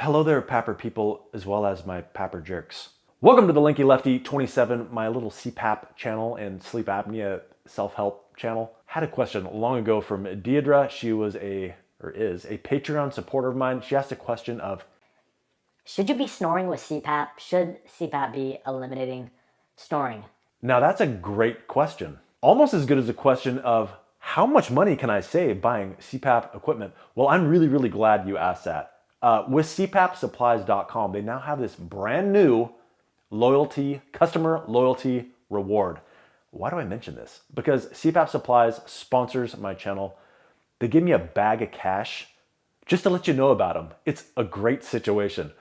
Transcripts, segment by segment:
Hello there, Papper people, as well as my Papper jerks. Welcome to the Lanky Lefty 27, my little CPAP channel and sleep apnea self-help channel. Had a question long ago from Deidre. She was is a Patreon supporter of mine. She asked a question of, should you be snoring with CPAP? Should CPAP be eliminating snoring? now that's a great question. Almost as good as a question of, how much money can I save buying CPAP equipment? Well, I'm really glad you asked that. With CPAPsupplies.com, they now have this brand new customer loyalty reward. Why do I mention this? Because CPAP Supplies sponsors my channel. They give me a bag of cash just to let you know about them. It's a great situation.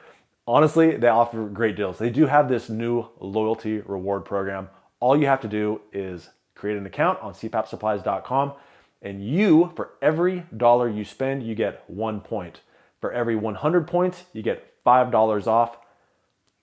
Honestly, they offer great deals. They do have this new loyalty reward program. All you have to do is create an account on CPAPsupplies.com, and for every dollar you spend, you get 1 point. For every 100 points, you get $5 off.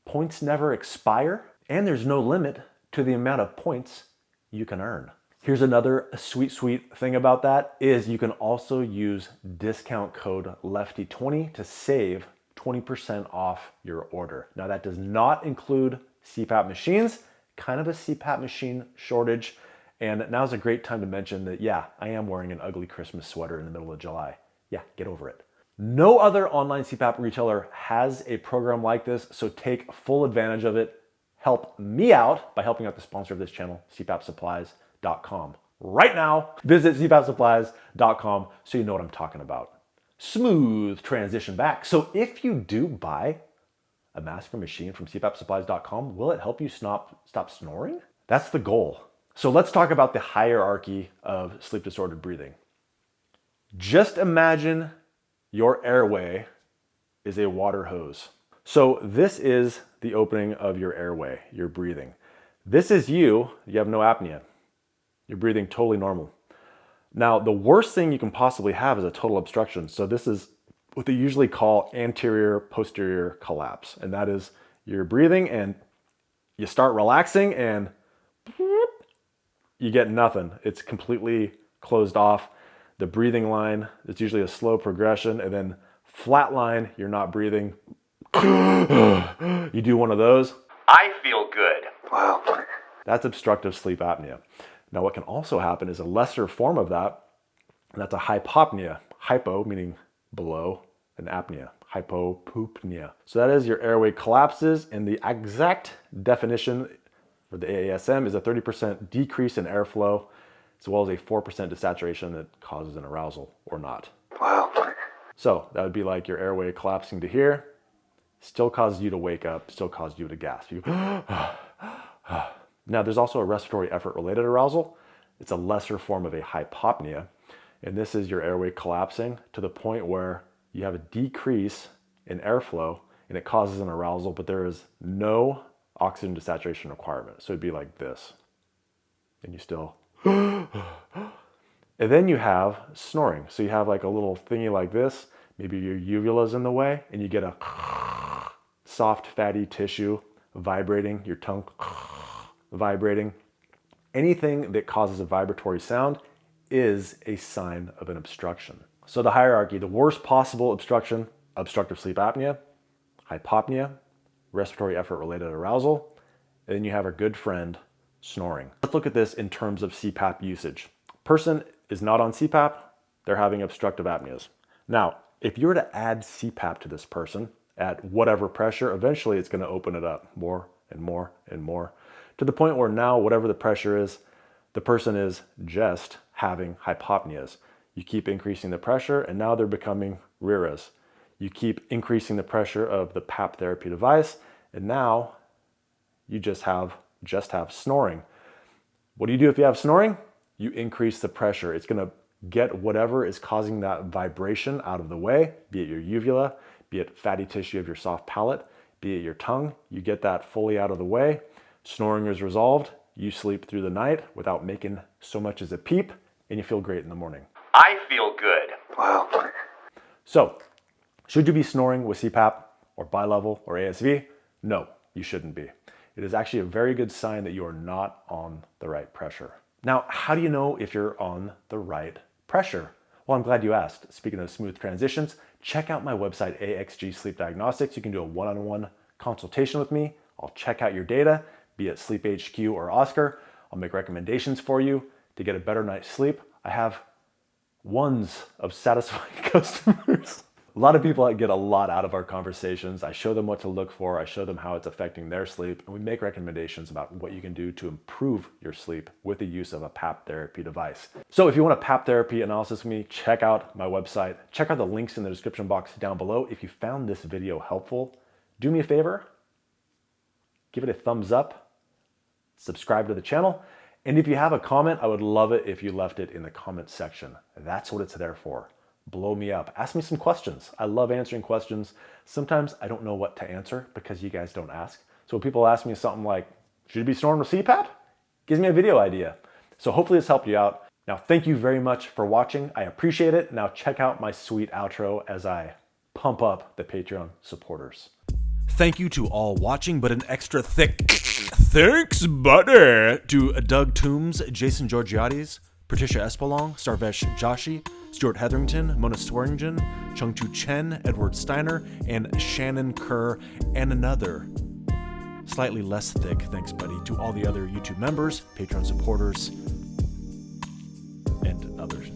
Points never expire, and there's no limit to the amount of points you can earn. Here's another sweet thing about that is you can also use discount code LEFTY20 to save 20% off your order. Now that does not include CPAP machines, kind of a CPAP machine shortage. And now's a great time to mention that, yeah, I am wearing an ugly Christmas sweater in the middle of July. Yeah, get over it. No other online CPAP retailer has a program like this, so take full advantage of it. Help me out by helping out the sponsor of this channel, CPAPsupplies.com. Right now, visit CPAPsupplies.com so you know what I'm talking about. Smooth transition back. So if you do buy a mask or machine from CPAPsupplies.com, will it help you stop snoring? That's the goal. So let's talk about the hierarchy of sleep disordered breathing. Just imagine your airway is a water hose. So this is the opening of your airway, your breathing. This is you have no apnea. You're breathing totally normal. Now, the worst thing you can possibly have is a total obstruction. So this is what they usually call anterior posterior collapse. And that is you're breathing and you start relaxing and you get nothing. It's completely closed off. The breathing line, it's usually a slow progression, and then flat line, you're not breathing. You do one of those. I feel good. Wow. That's obstructive sleep apnea. Now, what can also happen is a lesser form of that, and that's a hypopnea. Hypo meaning below, and apnea, hypopnea. So that is your airway collapses, and the exact definition for the AASM is a 30% decrease in airflow, as well as a 4% desaturation that causes an arousal or not. Wow. So that would be like your airway collapsing to here, still causes you to wake up, still causes you to gasp. Now there's also a respiratory effort related arousal. It's a lesser form of a hypopnea. And this is your airway collapsing to the point where you have a decrease in airflow and it causes an arousal, but there is no oxygen desaturation requirement. So it'd be like this. And you still, and then you have snoring. So you have like a little thingy like this, maybe your uvula's in the way, and you get a soft fatty tissue vibrating, your tongue vibrating. Anything that causes a vibratory sound is a sign of an obstruction. So the hierarchy, the worst possible obstruction, obstructive sleep apnea, hypopnea, respiratory effort related arousal, and then you have our good friend, snoring. Let's look at this in terms of CPAP usage. Person is not on CPAP, they're having obstructive apneas. Now, if you were to add CPAP to this person at whatever pressure, eventually it's going to open it up more and more and more to the point where now whatever the pressure is, the person is just having hypopneas. You keep increasing the pressure and now they're becoming RIRAs. You keep increasing the pressure of the PAP therapy device, and now you just have snoring. What do you do if you have snoring? You increase the pressure. It's going to get whatever is causing that vibration out of the way, be it your uvula, be it fatty tissue of your soft palate, be it your tongue. You get that fully out of the way. Snoring is resolved. You sleep through the night without making so much as a peep, and you feel great in the morning. I feel good. Wow. So, should you be snoring with CPAP or bilevel or ASV? No, you shouldn't be. It is actually a very good sign that you are not on the right pressure. Now, how do you know if you're on the right pressure? Well, I'm glad you asked. Speaking of smooth transitions, check out my website, AXG Sleep Diagnostics. You can do a one-on-one consultation with me. I'll check out your data, be it Sleep HQ or Oscar. I'll make recommendations for you to get a better night's sleep. I have ones of satisfying customers. A lot of people get a lot out of our conversations. I show them what to look for. I show them how it's affecting their sleep, and we make recommendations about what you can do to improve your sleep with the use of a PAP therapy device. So if you want a PAP therapy analysis with me, check out my website. Check out the links in the description box down below. If you found this video helpful, do me a favor, give it a thumbs up, subscribe to the channel, and if you have a comment, I would love it if you left it in the comment section. That's what it's there for. Blow me up. Ask me some questions. I love answering questions. Sometimes I don't know what to answer because you guys don't ask. So when people ask me something like, should you be snoring with CPAP? Gives me a video idea. So hopefully this helped you out. Now, thank you very much for watching. I appreciate it. Now check out my sweet outro as I pump up the Patreon supporters. Thank you to all watching, but an extra thick thanks, buddy, to Doug Toombs, Jason Georgiades, Patricia Espelong, Sarvesh Joshi, Stuart Hetherington, Mona Swearingen, Chengtu Chen, Edward Steiner, and Shannon Kerr, and another slightly less thick thanks, buddy, to all the other YouTube members, Patreon supporters, and others.